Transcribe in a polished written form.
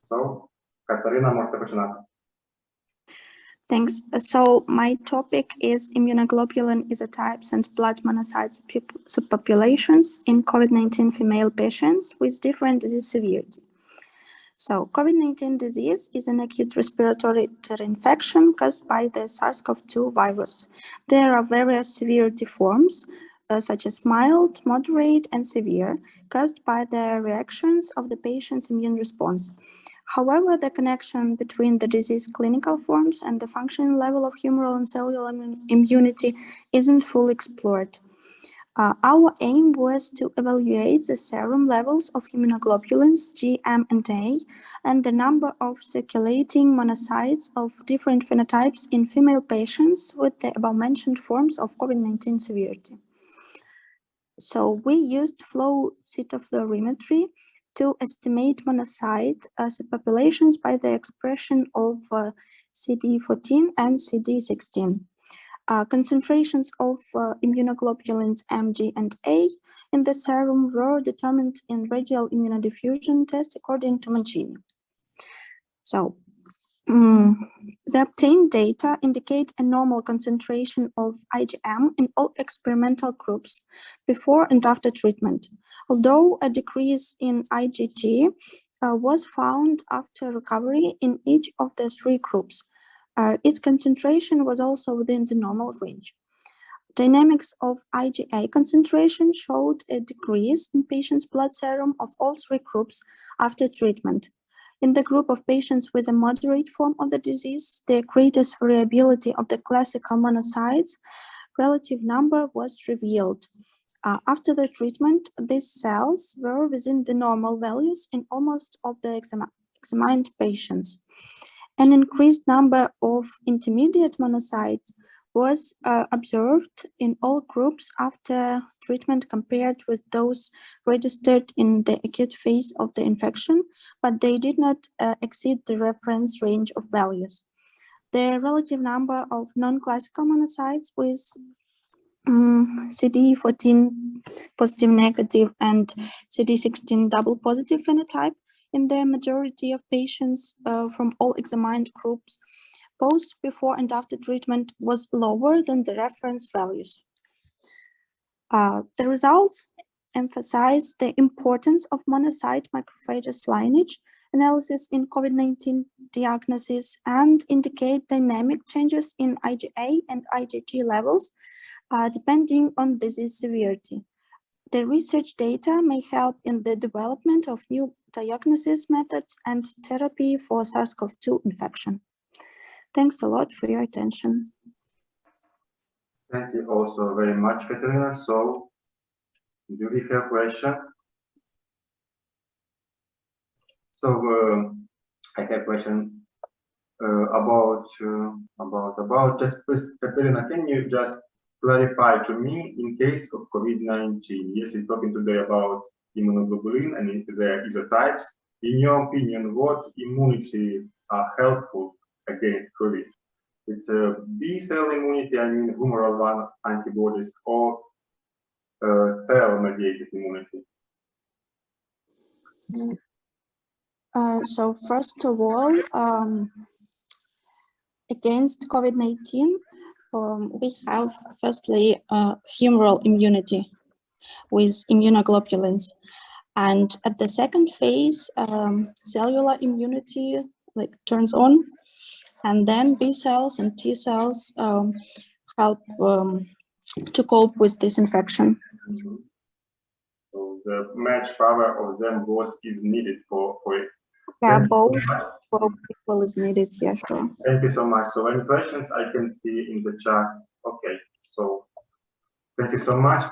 So, Katarina, можете починати. Thanks. So my topic is immunoglobulin isotypes and blood monocyte subpopulations in COVID-19 female patients with different disease severity. So COVID-19 disease is an acute respiratory infection caused by the SARS-CoV-2 virus. There are various severity forms, such as mild, moderate, and severe, caused by the reactions of the patient's immune response. However, the connection between the disease clinical forms and the functioning level of humoral and cellular immunity isn't fully explored. Our aim was to evaluate the serum levels of immunoglobulins G, M, and A, and the number of circulating monocytes of different phenotypes in female patients with the above-mentioned forms of COVID-19 severity. So we used flow cytofluorimetry to estimate monocyte subpopulations by the expression of CD14 and CD16. Concentrations of immunoglobulins M, G, and A in the serum were determined in radial immunodiffusion test according to Mancini. So, the obtained data indicate a normal concentration of IgM in all experimental groups before and after treatment, although a decrease in IgG was found after recovery in each of the three groups. Its concentration was also within the normal range. Dynamics of IgA concentration showed a decrease in patients' blood serum of all three groups after treatment. In the group of patients with a moderate form of the disease, the greatest variability of the classical monocytes relative number was revealed. After the treatment, these cells were within the normal values in almost all the examined patients. An increased number of intermediate monocytes was observed in all groups after treatment compared with those registered in the acute phase of the infection, but they did not exceed the reference range of values. The relative number of non-classical monocytes with CD14 positive negative and CD16 double positive phenotype in the majority of patients from all examined groups, both before and after treatment, was lower than the reference values. The results emphasize the importance of monocyte macrophages lineage analysis in COVID-19 diagnosis and indicate dynamic changes in IgA and IgG levels depending on disease severity. The research data may help in the development of new diagnosis methods and therapy for SARS-CoV-2 infection. Thanks a lot for your attention. Thank you also very much, Katerina. So, do we have questions? So, I have a question about just please, Katerina, can you just clarify to me in case of COVID-19? Yes, we're talking today about immunoglobulin and the isotypes. In your opinion, what immunity are helpful against COVID? It's a B-cell immunity, I mean humoral one antibodies, or cell-mediated immunity? So first of all, against COVID-19, we have firstly humoral immunity with immunoglobulins. And at the second phase, cellular immunity turns on, and then B cells and T cells help to cope with this infection. So the match power of them both is needed for it. Yeah, both people is needed, yeah, sure. Thank you so much. So any questions I can see in the chat? Okay, so thank you so much.